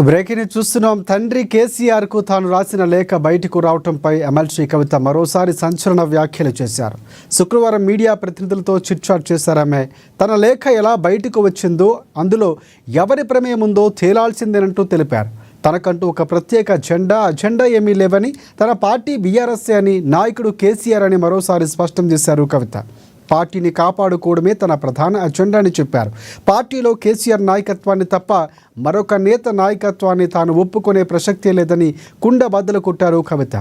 Breaking news చూస్తున్నాం. తండ్రి కేసీఆర్ కు తాను రాసిన లేఖ బయటకు రావడంపై ఎమ్మెల్సీ కవిత మరోసారి సంచలన వ్యాఖ్యలు చేశారు. శుక్రవారం మీడియా ప్రతినిధులతో చిట్చాట్ చేశారామె. తన లేఖ ఎలా బయటకు వచ్చిందో, అందులో ఎవరి ప్రమేయం ఉందో తేలాల్సిందేనంటూ తెలిపారు. తనకంటూ ఒక ప్రత్యేక అజెండా ఏమీ లేవని, తన పార్టీ బీఆర్ఎస్ అని, నాయకుడు కేసీఆర్ అని మరోసారి స్పష్టం చేశారు కవిత. పార్టీని కాపాడుకోవడమే తన ప్రధాన అజెండా అని చెప్పారు. పార్టీలో కేసీఆర్ నాయకత్వాన్ని తప్ప మరొక నేత నాయకత్వాన్ని తాను ఒప్పుకునే ప్రసక్తే లేదని కుండ బద్దలు కొట్టారు కవిత.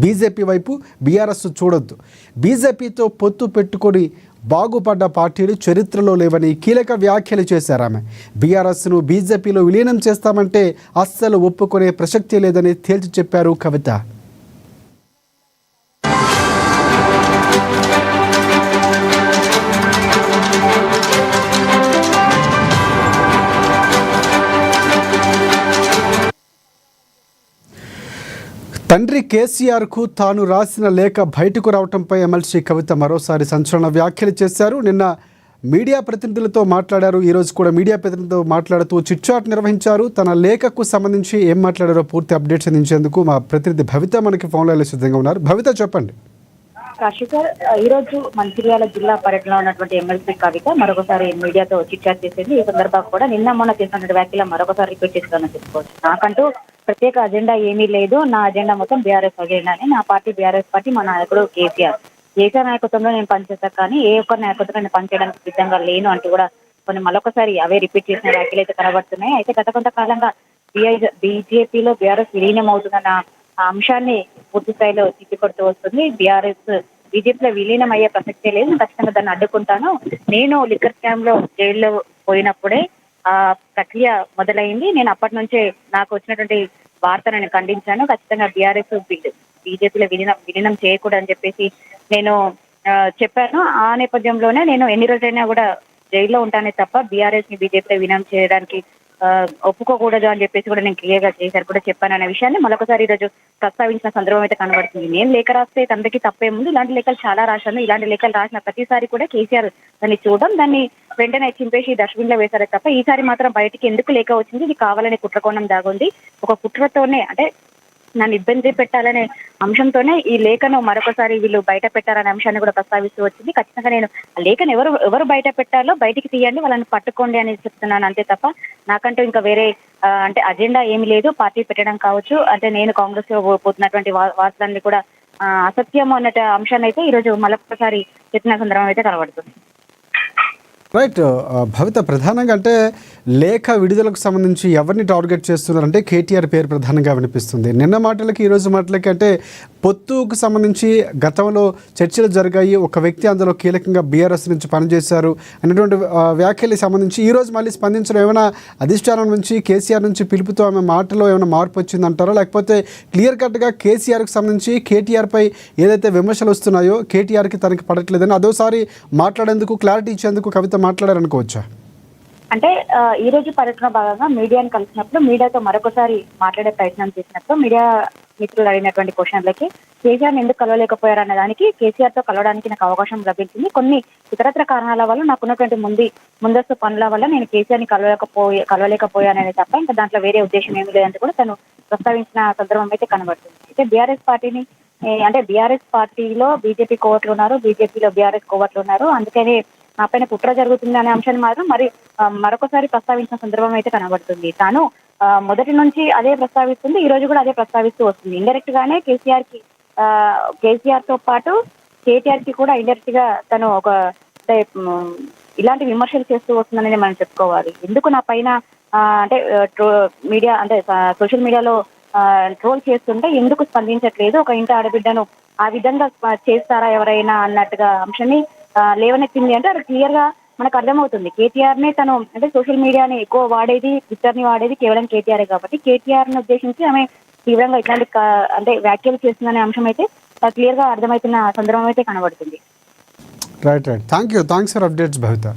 బీజేపీ వైపు బీఆర్ఎస్ చూడొద్దు, బీజేపీతో పొత్తు పెట్టుకొని బాగుపడ్డ పార్టీలు చరిత్రలో లేవని కీలక వ్యాఖ్యలు చేశారు ఆమె. బీఆర్ఎస్ను బీజేపీలో విలీనం చేస్తామంటే అస్సలు ఒప్పుకునే ప్రసక్తే లేదని తేల్చి చెప్పారు కవిత. తండ్రి కేసీఆర్కు తాను రాసిన లేఖ బయటకు రావడంపై ఎమ్మెల్సీ కవిత మరోసారి సంచలన వ్యాఖ్యలు చేశారు. నిన్న మీడియా ప్రతినిధులతో మాట్లాడారు. ఈరోజు కూడా మీడియా ప్రతినిధులతో మాట్లాడుతూ చిట్చాట్ నిర్వహించారు. తన లేఖకు సంబంధించి ఏం మాట్లాడారో పూర్తి అప్డేట్స్ అందించేందుకు మా ప్రతినిధి భవిత మనకి ఫోన్లో సిద్ధంగా ఉన్నారు. భవిత, చెప్పండి. కాశీకర్, ఈరోజు మంచిర్యాల జిల్లా పర్యటనలో ఉన్నటువంటి ఎమ్మెల్సీ కవిత మరొకసారి మీడియాతో చిట్చాట్ చేసింది. ఈ సందర్భంగా కూడా నిన్న మొన్న చేసినటువంటి వ్యాఖ్యలు మరొకసారి రిపీట్ చేస్తానని చెప్పుకోవచ్చు. నాకంటూ ప్రత్యేక అజెండా ఏమీ లేదు, నా అజెండా మొత్తం బీఆర్ఎస్ అజెండా అని. నా పార్టీ బీఆర్ఎస్ పార్టీ, మా నాయకుడు కేసీఆర్ నాయకత్వంలో నేను పనిచేస్తాను, కానీ ఏ ఒక్కరి నాయకత్వంలో నేను పనిచేయడానికి సిద్ధంగా లేను అంటూ కూడా కొన్ని మరొకసారి అవే రిపీట్ చేసిన వ్యాఖ్యలు అయితే కనబడుతున్నాయి. అయితే గత కొంతకాలంగా బీజేపీలో బీఆర్ఎస్ విలీనం అవుతుందన్న అంశాన్ని పూర్తి స్థాయిలో తిప్పికొడుతూ వస్తుంది. బీఆర్ఎస్ బీజేపీలో విలీనం అయ్యే ప్రసక్తే లేదు, ఖచ్చితంగా దాన్ని అడ్డుకుంటాను. నేను లిక్కర్ స్కామ్ లో జైల్లో పోయినప్పుడే ఆ ప్రక్రియ మొదలైంది. నేను అప్పటి నుంచే నాకు వచ్చినటువంటి వార్తను నేను ఖండించాను. ఖచ్చితంగా బీఆర్ఎస్ బీజేపీలో విలీనం చేయకూడదని చెప్పేసి నేను చెప్పాను. ఆ నేపథ్యంలోనే నేను ఎన్ని రోజులైనా కూడా జైల్లో ఉంటానే తప్ప బీఆర్ఎస్ ని బీజేపీలో విలీనం చేయడానికి ఒప్పుకోకూడదు అని చెప్పేసి కూడా నేను క్లియర్ గా చేశారు కూడా చెప్పాను అనే విషయాన్ని మరొకసారి ఈరోజు ప్రస్తావించిన సందర్భం అయితే కనబడుతుంది. నేను లేఖ రాస్తే తండ్రికి తప్పేముంది, ఇలాంటి లేఖలు చాలా రాశాను. ఇలాంటి లేఖలు రాసిన ప్రతిసారి కూడా కేసీఆర్ దాన్ని చూడడం, దాన్ని వెంటనే చింపేసి డస్ట్బిన్ లో వేశారే తప్ప ఈసారి మాత్రం బయటికి ఎందుకు లేఖ వచ్చింది, ఇది కావాలనే కుట్రకోణం దాగుంది. ఒక కుట్రతోనే, అంటే నన్ను ఇబ్బంది పెట్టాలనే అంశంతోనే ఈ లేఖను మరొకసారి వీళ్ళు బయట పెట్టారనే అంశాన్ని కూడా ప్రస్తావిస్తూ వచ్చింది. ఖచ్చితంగా నేను ఆ లేఖను ఎవరు బయట పెట్టాలో బయటికి తీయండి, వాళ్ళని పట్టుకోండి అని చెప్తున్నాను అంతే తప్ప నాకంటూ ఇంకా వేరే అంటే అజెండా ఏమి లేదు. పార్టీ పెట్టడం కావచ్చు, అంటే నేను కాంగ్రెస్ లో పోతున్నటువంటి వార్తలన్నీ కూడా అసత్యం అన్న అంశాన్ని అయితే ఈరోజు మరొకసారి చెప్పిన సందర్భం అయితే కనబడుతుంది. రైట్ భవిత, ప్రధానంగా అంటే లేఖ విడుదలకు సంబంధించి ఎవరిని టార్గెట్ చేస్తున్నారంటే కేటీఆర్ పేరు ప్రధానంగా వినిపిస్తుంది. నిన్న మాటలకి ఈరోజు మాటలకి అంటే పొత్తుకు సంబంధించి గతంలో చర్చలు జరిగాయి, ఒక వ్యక్తి అందులో కీలకంగా బీఆర్ఎస్ నుంచి పనిచేశారు అనేటువంటి వ్యాఖ్యలకు సంబంధించి ఈరోజు మళ్ళీ స్పందించడం ఏమైనా అధిష్టానం నుంచి కేసీఆర్ నుంచి పిలుపుతో ఆమె మాటలో ఏమైనా మార్పు వచ్చిందంటారా, లేకపోతే క్లియర్ కట్గా కేసీఆర్కి సంబంధించి కేటీఆర్పై ఏదైతే విమర్శలు వస్తున్నాయో కేటీఆర్కి తనకి పడట్లేదని అదోసారి మాట్లాడేందుకు, క్లారిటీ ఇచ్చేందుకు కవిత మాట్లాడారనుకోవచ్చా? అంటే ఈ రోజు పర్యటన భాగంగా మీడియాని కలిసినప్పుడు మీడియాతో మరొకసారి మాట్లాడే ప్రయత్నం చేసినప్పుడు మీడియా మిత్రులు అడిగినటువంటి క్వశ్చన్లకి కేసీఆర్ ఎందుకు కలవలేకపోయారన్న దానికి కేసీఆర్ తో కలవడానికి నాకు అవకాశం లభించింది. కొన్ని ఇతరత్ర కారణాల వల్ల నాకున్నటువంటి ముందస్తు పనుల వల్ల నేను కేసీఆర్ ని కలవలేకపోయాననే తప్ప ఇంకా దాంట్లో వేరే ఉద్దేశం ఏమి లేదంటే కూడా తను ప్రస్తావించిన సందర్భం అయితే కనబడుతుంది. అయితే బీఆర్ఎస్ పార్టీని బీఆర్ఎస్ పార్టీలో బీజేపీ కోవట్లు ఉన్నారు, బీజేపీలో బీఆర్ఎస్ కోవట్లు ఉన్నారు, అందుకనే నా పైన కుట్ర జరుగుతుంది అనే అంశాన్ని మాత్రం మరొకసారి ప్రస్తావించిన సందర్భం అయితే కనబడుతుంది. తాను మొదటి నుంచి అదే ప్రస్తావిస్తుంది, ఈ రోజు కూడా అదే ప్రస్తావిస్తూ వస్తుంది. ఇండైరెక్ట్ గానే కేసీఆర్ తో పాటు కేటీఆర్ కి కూడా ఇండైరెక్ట్ గా తను ఒక ఇలాంటి విమర్శలు చేస్తూ వస్తుందని మనం చెప్పుకోవాలి. ఎందుకు నా పైన మీడియా సోషల్ మీడియాలో ట్రోల్ చేస్తుంటే ఎందుకు స్పందించట్లేదు, ఒక ఇంటి ఆడబిడ్డను ఆ విధంగా చేస్తారా ఎవరైనా అన్నట్టుగా అంశాన్ని లేవనెత్తింది అంటే అది క్లియర్ గా మనకు అర్థమవుతుంది. కేటీఆర్ నే తను సోషల్ మీడియాని ఎక్కువ వాడేది, ట్విట్టర్ ని వాడేది కేవలం కేటీఆర్ కాబట్టి కేటీఆర్ ని ఉద్దేశించి ఆమె తీవ్రంగా ఇట్లాంటి వ్యాఖ్యలు చేస్తుందనే అంశం అయితే క్లియర్ గా అర్థమవుతున్న సందర్భం అయితే కనబడుతుంది. Right. Thanks for updates Bhavitha.